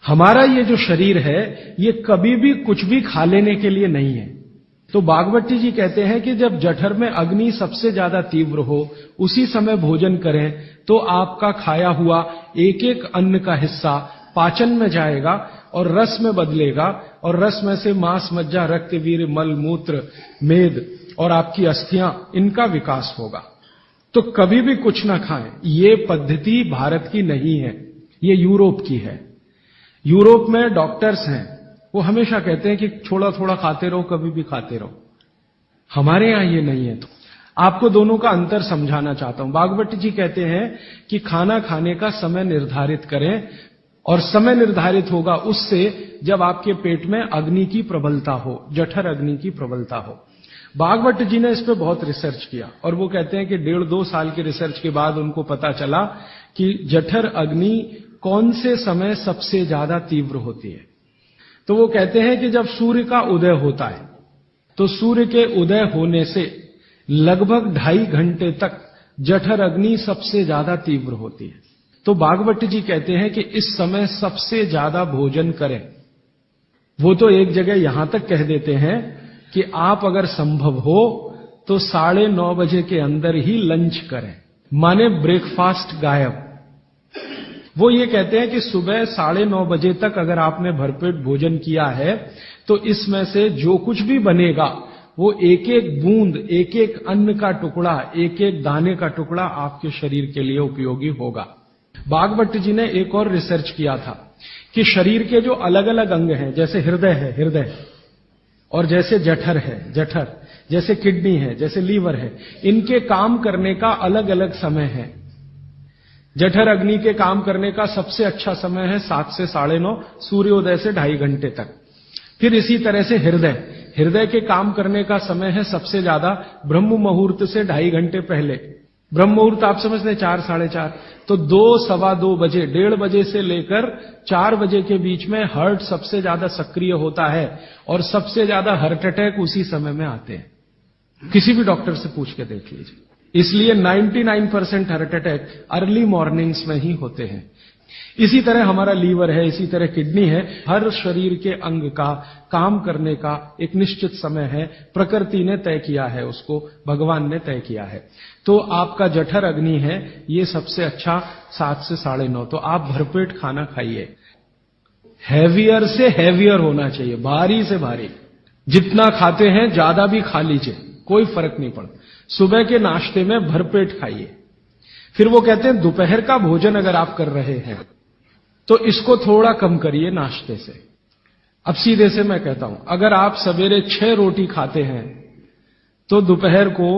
हमारा ये जो शरीर है ये कभी भी कुछ भी खा लेने के लिए नहीं है। तो बागवती जी कहते हैं कि जब जठर में अग्नि सबसे ज्यादा तीव्र हो उसी समय भोजन करें तो आपका खाया हुआ एक एक अन्न का हिस्सा पाचन में जाएगा और रस में बदलेगा और रस में से मांस, मज्जा, रक्त, वीर्य, मल, मूत्र, मेद और आपकी अस्थियां, इनका विकास होगा। तो कभी भी कुछ ना खाएं। ये पद्धति भारत की नहीं है, ये यूरोप की है। यूरोप में डॉक्टर्स हैं, वो हमेशा कहते हैं कि थोड़ा थोड़ा खाते रहो, कभी भी खाते रहो। हमारे यहां ये नहीं है। तो आपको दोनों का अंतर समझाना चाहता हूं। बागवती जी कहते हैं कि खाना खाने का समय निर्धारित करें और समय निर्धारित होगा उससे जब आपके पेट में अग्नि की प्रबलता हो, जठर अग्नि की प्रबलता हो। बागवती जी ने इस पे बहुत रिसर्च किया और वो कहते हैं कि 1.5-2 साल की रिसर्च के बाद उनको पता चला कि जठर अग्नि कौन से समय सबसे ज्यादा तीव्र होती है। तो वो कहते हैं कि जब सूर्य का उदय होता है तो सूर्य के उदय होने से लगभग 2.5 घंटे तक जठर अग्नि सबसे ज्यादा तीव्र होती है। तो बागवती जी कहते हैं कि इस समय सबसे ज्यादा भोजन करें। वो तो एक जगह यहां तक कह देते हैं कि आप अगर संभव हो तो 9:30 बजे के अंदर ही लंच करें, माने ब्रेकफास्ट गायब। वो ये कहते हैं कि सुबह 9:30 बजे तक अगर आपने भरपेट भोजन किया है तो इसमें से जो कुछ भी बनेगा वो एक एक बूंद, एक एक अन्न का टुकड़ा, एक एक दाने का टुकड़ा आपके शरीर के लिए उपयोगी होगा। बागवती जी ने एक और रिसर्च किया था कि शरीर के जो अलग अलग अंग हैं, जैसे हृदय है हृदय, और जैसे जठर है जठर, जैसे किडनी है, जैसे लीवर है, इनके काम करने का अलग अलग समय है। जठर अग्नि के काम करने का सबसे अच्छा समय है 7 से 9:30, सूर्योदय से 2.5 घंटे तक। फिर इसी तरह से हृदय के काम करने का समय है सबसे ज्यादा ब्रह्म मुहूर्त से 2.5 घंटे पहले। ब्रह्म मुहूर्त आप समझते हैं 4, 4:30, तो 2, 2:15 बजे, 1:30 बजे से लेकर 4 बजे के बीच में हार्ट सबसे ज्यादा सक्रिय होता है और सबसे ज्यादा हार्ट अटैक उसी समय में आते हैं। किसी भी डॉक्टर से पूछ के देख लीजिए। इसलिए 99% हार्ट अटैक अर्ली मॉर्निंग्स में ही होते हैं। इसी तरह हमारा लीवर है, इसी तरह किडनी है। हर शरीर के अंग का काम करने का एक निश्चित समय है, प्रकृति ने तय किया है, उसको भगवान ने तय किया है। तो आपका जठर अग्नि है, ये सबसे अच्छा 7 से 9:30। तो आप भरपेट खाना खाइए। हैवियर से हैवियर होना चाहिए, भारी से भारी। जितना खाते हैं ज्यादा भी खा लीजिए, कोई फर्क नहीं पड़ता। सुबह के नाश्ते में भरपेट खाइए। फिर वो कहते हैं दोपहर का भोजन अगर आप कर रहे हैं तो इसको थोड़ा कम करिए नाश्ते से। अब सीधे से मैं कहता हूं, अगर आप सवेरे 6 रोटी खाते हैं तो दोपहर को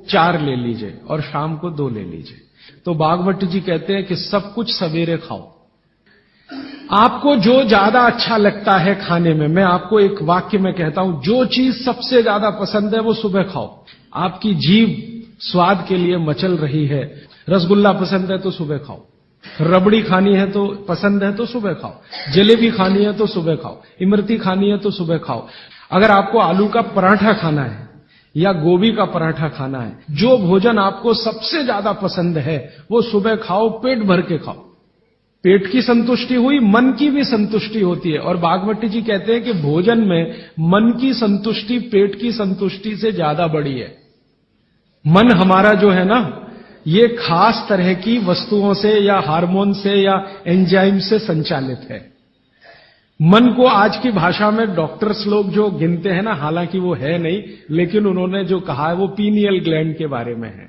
4 ले लीजिए और शाम को 2 ले लीजिए। तो बागवती जी कहते हैं कि सब कुछ सवेरे खाओ। आपको जो ज्यादा अच्छा लगता है खाने में, मैं आपको एक वाक्य में कहता हूं, जो चीज सबसे ज्यादा पसंद है वो सुबह खाओ। आपकी जीभ स्वाद के लिए मचल रही है, रसगुल्ला पसंद है तो सुबह खाओ, रबड़ी खानी है तो पसंद है तो सुबह खाओ, जलेबी खानी है तो सुबह खाओ, इमरती खानी है तो सुबह खाओ। अगर आपको आलू का पराठा खाना है या गोभी का पराठा खाना है, जो भोजन आपको सबसे ज्यादा पसंद है वो सुबह खाओ, पेट भर के खाओ। पेट की संतुष्टि हुई, मन की भी संतुष्टि होती है। और बागवती जी कहते हैं कि भोजन में मन की संतुष्टि पेट की संतुष्टि से ज्यादा बड़ी है। मन हमारा जो है ना, ये खास तरह की वस्तुओं से या हार्मोन से या एंजाइम से संचालित है। मन को आज की भाषा में डॉक्टर्स लोग जो गिनते हैं ना, हालांकि वो है नहीं, लेकिन उन्होंने जो कहा है वो पीनियल ग्लैंड के बारे में है।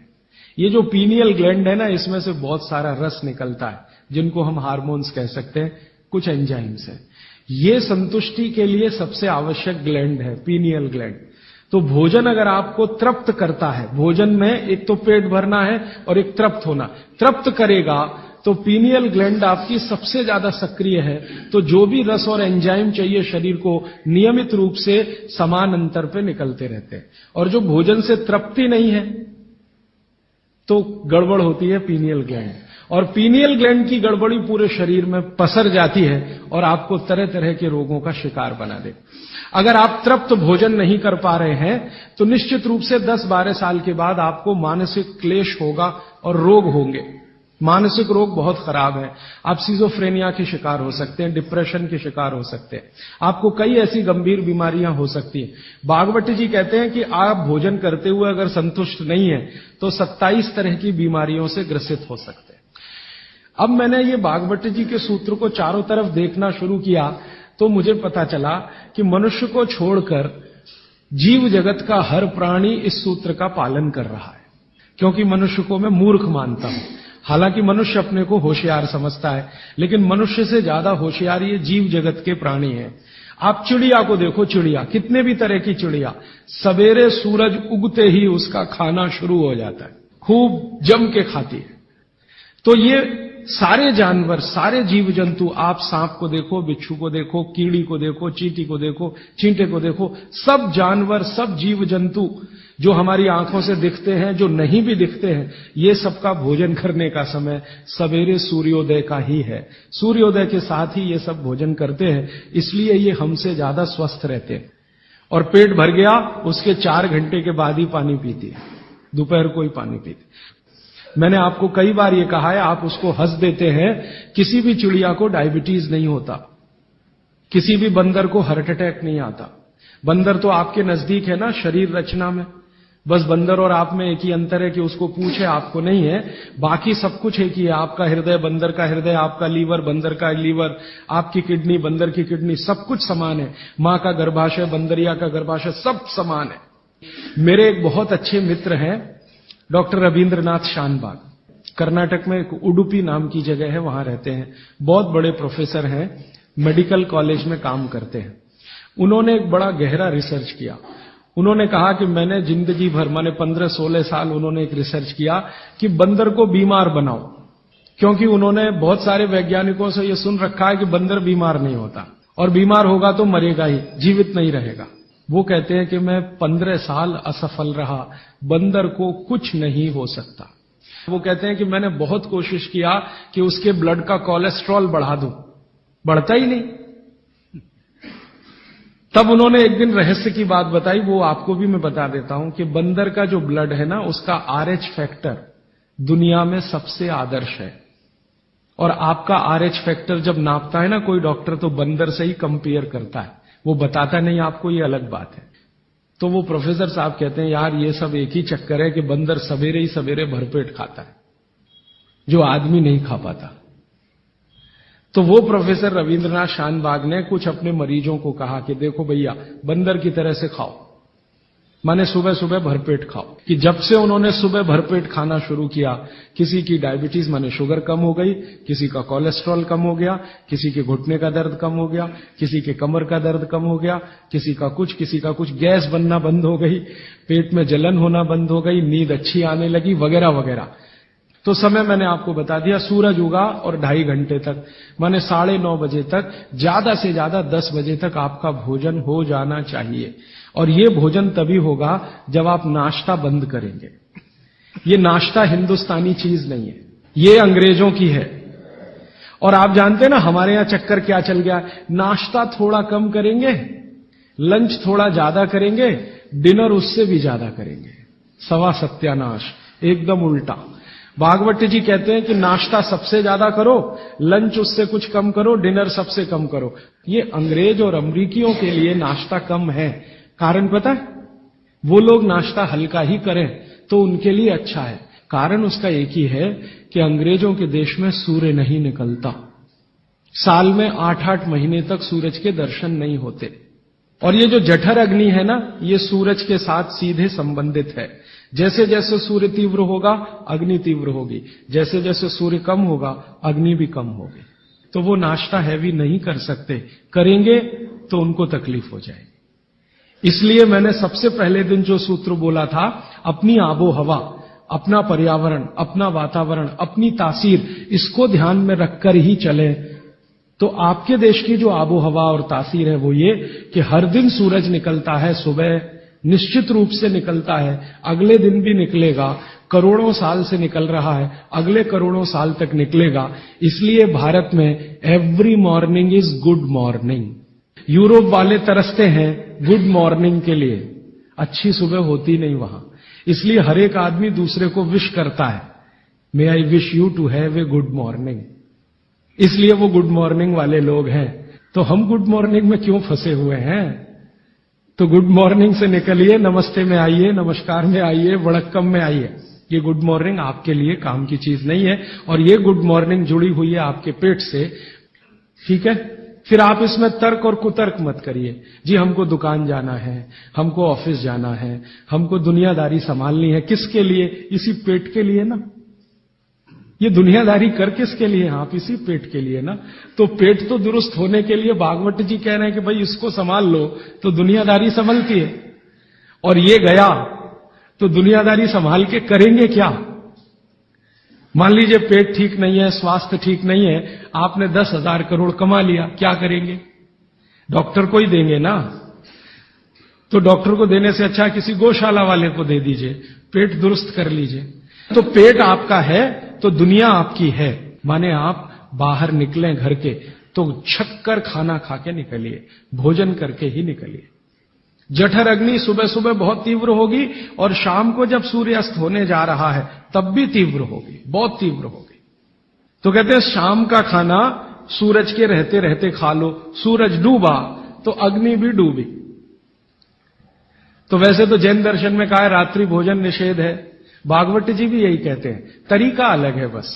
ये जो पीनियल ग्लैंड है ना, इसमें से बहुत सारा रस निकलता है जिनको हम हार्मोन्स कह सकते हैं, कुछ एंजाइम्स हैं। ये संतुष्टि के लिए सबसे आवश्यक ग्लैंड है पीनियल ग्लैंड। तो भोजन अगर आपको तृप्त करता है, भोजन में एक तो पेट भरना है और एक तृप्त होना, तृप्त करेगा तो पीनियल ग्लैंड आपकी सबसे ज्यादा सक्रिय है। तो जो भी रस और एंजाइम चाहिए शरीर को, नियमित रूप से समान अंतर पे निकलते रहते हैं। और जो भोजन से तृप्ति नहीं है तो गड़बड़ होती है पीनियल ग्लैंड, और पीनियल ग्लैंड की गड़बड़ी पूरे शरीर में पसर जाती है और आपको तरह तरह के रोगों का शिकार बना दे। अगर आप तृप्त भोजन नहीं कर पा रहे हैं तो निश्चित रूप से 10-12 साल के बाद आपको मानसिक क्लेश होगा और रोग होंगे। मानसिक रोग बहुत खराब है। आप सिजोफ्रेनिया के शिकार हो सकते हैं, डिप्रेशन के शिकार हो सकते हैं, आपको कई ऐसी गंभीर बीमारियां हो सकती हैं। भागवत जी कहते हैं कि आप भोजन करते हुए अगर संतुष्ट नहीं है तो 27 तरह की बीमारियों से ग्रसित हो सकते हैं। अब मैंने ये भागवत जी के सूत्र को चारों तरफ देखना शुरू किया तो मुझे पता चला कि मनुष्य को छोड़कर जीव जगत का हर प्राणी इस सूत्र का पालन कर रहा है, क्योंकि मनुष्य को मैं मूर्ख मानता हूं। हालांकि मनुष्य अपने को होशियार समझता है, लेकिन मनुष्य से ज्यादा होशियार ये जीव जगत के प्राणी हैं। आप चिड़िया को देखो, चिड़िया कितने भी तरह की चिड़िया, सवेरे सूरज उगते ही उसका खाना शुरू हो जाता है, खूब जम के खाती है। तो ये सारे जानवर, सारे जीव जंतु, आप सांप को देखो, बिच्छू को देखो, कीड़ी को देखो, चींटी को देखो, चींटे को देखो, सब जानवर, सब जीव जंतु जो हमारी आंखों से दिखते हैं, जो नहीं भी दिखते हैं, ये सबका भोजन करने का समय सवेरे सूर्योदय का ही है। सूर्योदय के साथ ही ये सब भोजन करते हैं, इसलिए ये हमसे ज्यादा स्वस्थ रहते हैं। और पेट भर गया, उसके 4 घंटे के बाद ही पानी पीती है, दोपहर को ही पानी पीती। मैंने आपको कई बार ये कहा है, आप उसको हंस देते हैं, किसी भी चिड़िया को डायबिटीज नहीं होता, किसी भी बंदर को हार्ट अटैक नहीं आता। बंदर तो आपके नजदीक है ना शरीर रचना में, बस बंदर और आप में एक ही अंतर है कि उसको पूंछ है, आपको नहीं है, बाकी सब कुछ एक ही है। आपका हृदय बंदर का हृदय, आपका लीवर बंदर का लीवर, आपकी किडनी बंदर की किडनी, सब कुछ समान है। मां का गर्भाशय, बंदरिया का गर्भाशय, सब समान है। मेरे एक बहुत अच्छे मित्र हैं डॉक्टर रविंद्रनाथ शानबाग, कर्नाटक में एक उडुपी नाम की जगह है, वहां रहते हैं। बहुत बड़े प्रोफेसर हैं, मेडिकल कॉलेज में काम करते हैं। उन्होंने एक बड़ा गहरा रिसर्च किया। उन्होंने कहा कि मैंने जिंदगी भर, माने 15-16 साल उन्होंने एक रिसर्च किया कि बंदर को बीमार बनाओ, क्योंकि उन्होंने बहुत सारे वैज्ञानिकों से यह सुन रखा है कि बंदर बीमार नहीं होता, और बीमार होगा तो मरेगा ही, जीवित नहीं रहेगा। वो कहते हैं कि मैं 15 साल असफल रहा, बंदर को कुछ नहीं हो सकता। वो कहते हैं कि मैंने बहुत कोशिश किया कि उसके ब्लड का कोलेस्ट्रॉल बढ़ा दूं, बढ़ता ही नहीं। तब उन्होंने एक दिन रहस्य की बात बताई, वो आपको भी मैं बता देता हूं कि बंदर का जो ब्लड है ना, उसका RH फैक्टर दुनिया में सबसे आदर्श है। और आपका RH फैक्टर जब नापता है ना कोई डॉक्टर, तो बंदर से ही कंपेयर करता है, वो बताता नहीं आपको, ये अलग बात है। तो वो प्रोफेसर साहब कहते हैं, यार ये सब एक ही चक्कर है कि बंदर सवेरे ही सवेरे भरपेट खाता है, जो आदमी नहीं खा पाता। तो वो प्रोफेसर रविंद्रनाथ शानबाग ने कुछ अपने मरीजों को कहा कि देखो भैया, बंदर की तरह से खाओ, माने सुबह सुबह भरपेट खाओ। कि जब से उन्होंने सुबह भरपेट खाना शुरू किया, किसी की डायबिटीज माने शुगर कम हो गई, किसी का कोलेस्ट्रॉल कम हो गया, किसी के घुटने का दर्द कम हो गया, किसी के कमर का दर्द कम हो गया, किसी का कुछ, गैस बनना बंद हो गई, पेट में जलन होना बंद हो गई, नींद अच्छी आने लगी, वगैरह वगैरह। तो समय मैंने आपको बता दिया, सूरज उगा और 2.5 घंटे तक, माने 9:30 बजे तक, ज्यादा से ज्यादा 10 बजे तक आपका भोजन हो जाना चाहिए। और ये भोजन तभी होगा जब आप नाश्ता बंद करेंगे। ये नाश्ता हिंदुस्तानी चीज नहीं है, ये अंग्रेजों की है। और आप जानते हैं ना हमारे यहां चक्कर क्या चल गया, नाश्ता थोड़ा कम करेंगे, लंच थोड़ा ज्यादा करेंगे, डिनर उससे भी ज्यादा करेंगे। सवा सत्यानाश, एकदम उल्टा। भागवत जी कहते हैं कि नाश्ता सबसे ज्यादा करो, लंच उससे कुछ कम करो, डिनर सबसे कम करो। ये अंग्रेज और अमरीकियों के लिए नाश्ता कम है। कारण पता है? वो लोग नाश्ता हल्का ही करें तो उनके लिए अच्छा है। कारण उसका एक ही है कि अंग्रेजों के देश में सूर्य नहीं निकलता, साल में 8-8 महीने तक सूरज के दर्शन नहीं होते। और ये जो जठर अग्नि है ना, ये सूरज के साथ सीधे संबंधित है। जैसे जैसे सूर्य तीव्र होगा, अग्नि तीव्र होगी, जैसे जैसे सूर्य कम होगा, अग्नि भी कम होगी। तो वो नाश्ता हैवी नहीं कर सकते, करेंगे तो उनको तकलीफ हो जाएगी। इसलिए मैंने सबसे पहले दिन जो सूत्र बोला था, अपनी आबो हवा, अपना पर्यावरण, अपना वातावरण, अपनी तासीर, इसको ध्यान में रखकर ही चले। तो आपके देश की जो आबो हवा और तासीर है वो ये कि हर दिन सूरज निकलता है, सुबह निश्चित रूप से निकलता है, अगले दिन भी निकलेगा, करोड़ों साल से निकल रहा है, अगले करोड़ों साल तक निकलेगा। इसलिए भारत में every morning is good morning. Europe वाले तरसते हैं गुड मॉर्निंग के लिए, अच्छी सुबह होती नहीं वहां, इसलिए हर एक आदमी दूसरे को विश करता है, may I wish you to have a good morning. इसलिए वो गुड मॉर्निंग वाले लोग हैं। तो हम गुड मॉर्निंग में क्यों फंसे हुए हैं? तो गुड मॉर्निंग से निकलिए, नमस्ते में आइए, नमस्कार में आइए, वड़क्कम में आइए। ये गुड मॉर्निंग आपके लिए काम की चीज नहीं है, और ये गुड मॉर्निंग जुड़ी हुई है आपके पेट से। ठीक है? फिर आप इसमें तर्क और कुतर्क मत करिए। जी हमको दुकान जाना है, हमको ऑफिस जाना है, हमको दुनियादारी संभालनी है। किसके लिए? इसी पेट के लिए ना। ये दुनियादारी कर किसके लिए? आप इसी पेट के लिए ना। तो पेट तो दुरुस्त होने के लिए भागवत जी कह रहे हैं कि भाई इसको संभाल लो तो दुनियादारी संभलती है। और ये गया तो दुनियादारी संभाल के करेंगे क्या? मान लीजिए पेट ठीक नहीं है, स्वास्थ्य ठीक नहीं है, आपने 10,000 करोड़ कमा लिया, क्या करेंगे? डॉक्टर को ही देंगे ना। तो डॉक्टर को देने से अच्छा किसी गौशाला वाले को दे दीजिए, पेट दुरुस्त कर लीजिए। तो पेट आपका है तो दुनिया आपकी है। माने आप बाहर निकलें घर के तो छक्कर खाना खा के निकलिए, भोजन करके ही निकलिए। जठर अग्नि सुबह सुबह बहुत तीव्र होगी, और शाम को जब सूर्यास्त होने जा रहा है तब भी तीव्र होगी, बहुत तीव्र होगी। तो कहते हैं शाम का खाना सूरज के रहते रहते खा लो। सूरज डूबा तो अग्नि भी डूबी। तो वैसे तो जैन दर्शन में कहा है रात्रि भोजन निषेध है, भागवत जी भी यही कहते हैं, तरीका अलग है बस।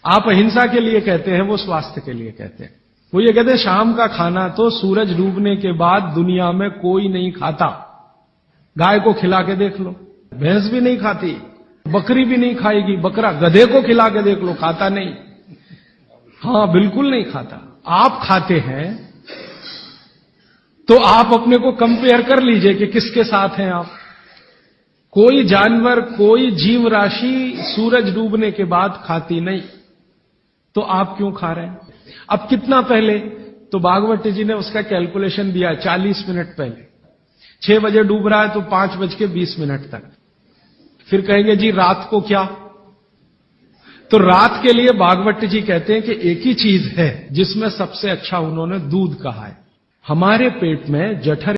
आप अहिंसा के लिए कहते हैं, वो स्वास्थ्य के लिए कहते हैं। वो ये कहते हैं शाम का खाना तो सूरज डूबने के बाद दुनिया में कोई नहीं खाता। गाय को खिला के देख लो, भैंस भी नहीं खाती, बकरी भी नहीं खाएगी। बकरा गधे को खिला के देख लो, खाता नहीं। हाँ, बिल्कुल नहीं खाता। आप खाते हैं तो आप अपने को कंपेयर कर लीजिए कि किसके साथ हैं आप। कोई जानवर, कोई जीव राशि सूरज डूबने के बाद खाती नहीं, तो आप क्यों खा रहे हैं? अब कितना पहले? तो भागवत जी ने उसका कैलकुलेशन दिया 40 मिनट पहले। 6 बजे डूब रहा है तो 5:20 तक। फिर कहेंगे जी रात को क्या? तो रात के लिए भागवत जी कहते हैं कि एक ही चीज है जिसमें सबसे अच्छा उन्होंने दूध कहा है। हमारे पेट में जठर